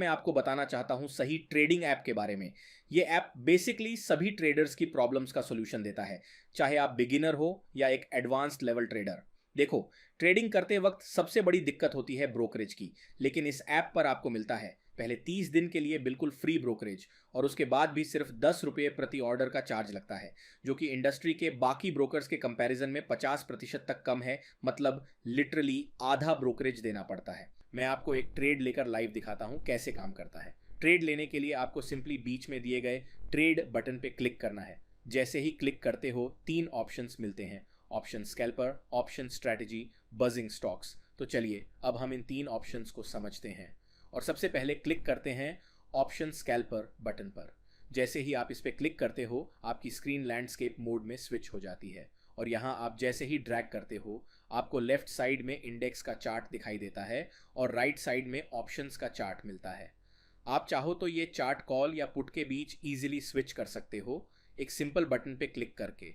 मैं आपको बताना चाहता हूं सही ट्रेडिंग ऐप के बारे में। ये ऐप बेसिकली सभी ट्रेडर्स की प्रॉब्लम्स का सॉल्यूशन देता है, चाहे आप बिगिनर हो या एक एडवांस्ड लेवल ट्रेडर। देखो, ट्रेडिंग करते वक्त सबसे बड़ी दिक्कत होती है ब्रोकरेज की, लेकिन इस ऐप पर आपको मिलता है पहले 30 दिन के लिए बिल्कुल फ्री ब्रोकरेज, और उसके बाद भी सिर्फ 10 रुपये प्रति ऑर्डर का चार्ज लगता है, जो कि इंडस्ट्री के बाकी ब्रोकर्स के कंपैरिजन में 50% तक कम है। मतलब लिटरली आधा ब्रोकरेज देना पड़ता है। मैं आपको एक ट्रेड लेकर लाइव दिखाता हूं कैसे काम करता है। ट्रेड लेने के लिए आपको सिंपली बीच में दिए गए ट्रेड बटन पे क्लिक करना है। जैसे ही क्लिक करते हो 3 ऑप्शंस मिलते हैं, option scalper, option strategy, buzzing stocks. तो चलिए अब हम इन 3 ऑप्शंस को समझते हैं। और सबसे पहले क्लिक करते हैं ऑप्शन स्कैल्पर बटन पर। जैसे ही आप इस पर क्लिक करते हो आपकी स्क्रीन लैंडस्केप मोड में स्विच हो जाती है, और यहाँ आप जैसे ही ड्रैग करते हो आपको लेफ्ट साइड में इंडेक्स का चार्ट दिखाई देता है और राइट साइड में ऑप्शंस का चार्ट मिलता है। आप चाहो तो ये चार्ट कॉल या पुट के बीच इजीली स्विच कर सकते हो एक सिंपल बटन पे क्लिक करके।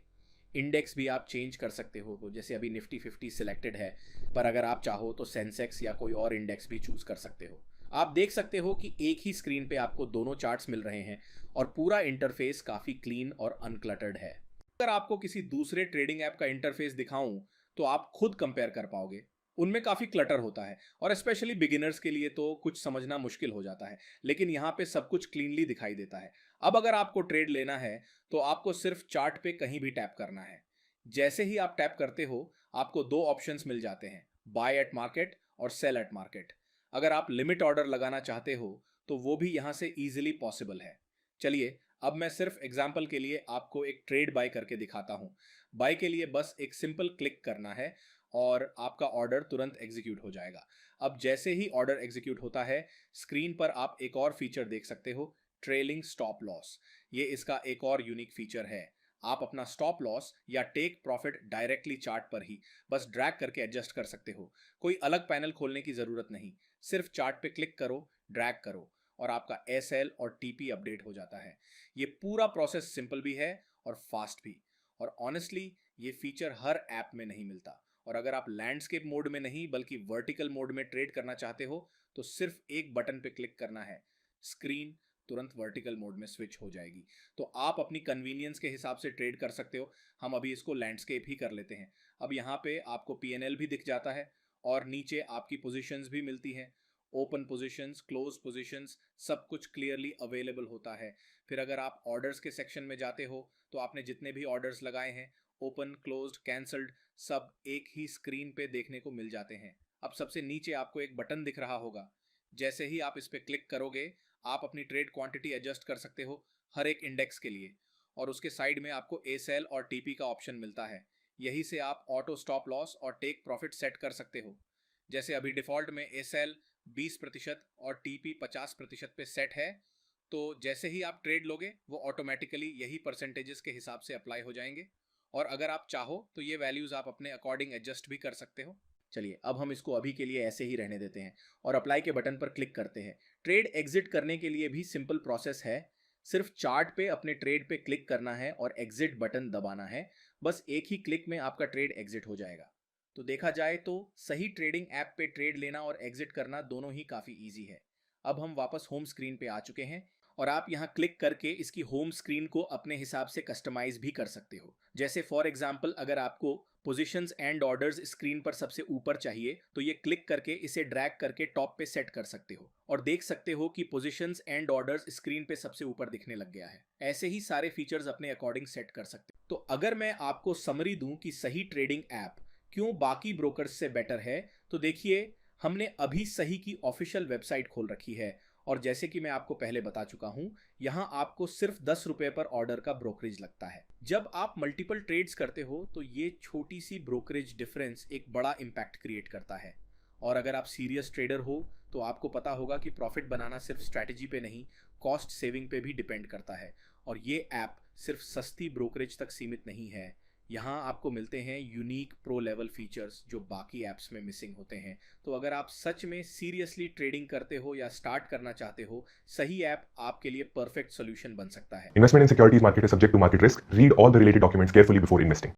इंडेक्स भी आप चेंज कर सकते हो, जैसे अभी निफ्टी 50 सिलेक्टेड है, पर अगर आप चाहो तो सेंसेक्स या कोई और इंडेक्स भी चूज कर सकते हो। आप देख सकते हो कि एक ही स्क्रीन पे आपको दोनों चार्ट्स मिल रहे हैं और पूरा इंटरफेस काफ़ी क्लीन और अनक्लटर्ड है। अगर आपको किसी दूसरे ट्रेडिंग ऐप का इंटरफेस दिखाऊं तो आप खुद कंपेयर कर पाओगे। उनमें काफ़ी क्लटर होता है और स्पेशली बिगिनर्स के लिए तो कुछ समझना मुश्किल हो जाता है, लेकिन यहाँ पे सब कुछ क्लीनली दिखाई देता है। अब अगर आपको ट्रेड लेना है तो आपको सिर्फ चार्ट पे कहीं भी टैप करना है। जैसे ही आप टैप करते हो आपको 2 ऑप्शंस मिल जाते हैं, बाय एट मार्केट और सेल एट मार्केट। अगर आप लिमिट ऑर्डर लगाना चाहते हो तो वो भी यहाँ से ईजिली पॉसिबल है। चलिए अब मैं सिर्फ एग्जाम्पल के लिए आपको एक ट्रेड बाय करके दिखाता हूँ। बाय के लिए बस एक सिंपल क्लिक करना है और आपका ऑर्डर तुरंत एग्जीक्यूट हो जाएगा। अब जैसे ही ऑर्डर एग्जीक्यूट होता है स्क्रीन पर आप एक और फीचर देख सकते हो, ट्रेलिंग स्टॉप लॉस। ये इसका एक और यूनिक फीचर है। आप अपना स्टॉप लॉस या टेक प्रॉफिट डायरेक्टली चार्ट पर ही बस ड्रैग करके एडजस्ट कर सकते हो। कोई अलग पैनल खोलने की ज़रूरत नहीं, सिर्फ चार्ट पे क्लिक करो, ड्रैग करो और आपका एसएल और टीपी अपडेट हो जाता है। ये पूरा प्रोसेस सिंपल भी है और फास्ट भी, और ऑनेस्टली ये फीचर हर ऐप में नहीं मिलता। और अगर आप लैंडस्केप मोड में नहीं बल्कि वर्टिकल मोड में ट्रेड करना चाहते हो तो सिर्फ एक बटन पे क्लिक करना है, स्क्रीन तुरंत वर्टिकल मोड में स्विच हो जाएगी। तो आप अपनी कन्वीनियंस के हिसाब से ट्रेड कर सकते हो। हम अभी इसको लैंडस्केप ही कर लेते हैं। अब यहाँ पे आपको पीएनएल भी दिख जाता है और नीचे आपकी पोजीशंस भी मिलती हैं, ओपन पोजीशंस, क्लोज पोजीशंस, सब कुछ क्लियरली अवेलेबल होता है। फिर अगर आप ऑर्डर्स के सेक्शन में जाते हो तो आपने जितने भी ऑर्डर्स लगाए हैं, ओपन, क्लोज्ड, कैंसल्ड, सब एक ही स्क्रीन पे देखने को मिल जाते हैं। अब सबसे नीचे आपको एक बटन दिख रहा होगा, जैसे ही आप इस पे क्लिक करोगे आप अपनी ट्रेड क्वांटिटी एडजस्ट कर सकते हो हर एक इंडेक्स के लिए, और उसके साइड में आपको ए सेल और टीपी का ऑप्शन मिलता है। यही से आप ऑटो स्टॉप लॉस और टेक प्रॉफिट सेट कर सकते हो। जैसे अभी डिफॉल्ट में ए सेल 20% और टीपी 50% पे सेट है, तो जैसे ही आप ट्रेड लोगे वो ऑटोमेटिकली यही परसेंटेजेस के हिसाब से अप्लाई हो जाएंगे, और अगर आप चाहो तो ये वैल्यूज़ आप अपने अकॉर्डिंग एडजस्ट भी कर सकते हो। चलिए अब हम इसको अभी के लिए ऐसे ही रहने देते हैं और अप्लाई के बटन पर क्लिक करते हैं। ट्रेड एग्जिट करने के लिए भी सिंपल प्रोसेस है। सिर्फ चार्ट पे अपने ट्रेड पे क्लिक करना है और एग्जिट बटन दबाना है। बस एक ही क्लिक में आपका ट्रेड एग्जिट हो जाएगा। तो देखा जाए तो सही ट्रेडिंग ऐप पे ट्रेड लेना और एग्जिट करना दोनों ही काफ़ी ईजी है। अब हम वापस होम स्क्रीन पे आ चुके हैं और आप यहाँ क्लिक करके इसकी होम स्क्रीन को अपने हिसाब से कस्टमाइज भी कर सकते हो। जैसे फॉर एग्जांपल अगर आपको पोजीशंस एंड ऑर्डर्स स्क्रीन पर सबसे ऊपर चाहिए तो ये क्लिक करके इसे ड्रैग करके टॉप पे सेट कर सकते हो और देख सकते हो कि पोजीशंस एंड ऑर्डर्स स्क्रीन पे सबसे ऊपर दिखने लग गया है। ऐसे ही सारे फीचर्स अपने अकॉर्डिंग सेट कर सकते हो। तो अगर मैं आपको समरी दूं कि सही ट्रेडिंग ऐप क्यों बाकी ब्रोकर्स से बेटर है, तो देखिए हमने अभी सही की ऑफिशियल वेबसाइट खोल रखी है, और जैसे कि मैं आपको पहले बता चुका हूं यहां आपको सिर्फ 10 रुपए पर ऑर्डर का ब्रोकरेज लगता है। जब आप मल्टीपल ट्रेड्स करते हो तो ये छोटी सी ब्रोकरेज डिफरेंस एक बड़ा इम्पैक्ट क्रिएट करता है। और अगर आप सीरियस ट्रेडर हो तो आपको पता होगा कि प्रॉफिट बनाना सिर्फ स्ट्रैटेजी पे नहीं, कॉस्ट सेविंग पे भी डिपेंड करता है। और ये ऐप सिर्फ सस्ती ब्रोकरेज तक सीमित नहीं है, यहाँ आपको मिलते हैं यूनिक प्रो लेवल फीचर्स जो बाकी ऐप्स में मिसिंग होते हैं। तो अगर आप सच में सीरियसली ट्रेडिंग करते हो या स्टार्ट करना चाहते हो, सही ऐप आपके लिए परफेक्ट सोल्यूशन बन सकता है। Investment in securities market is subject to market risk. Read all the related documents carefully before investing.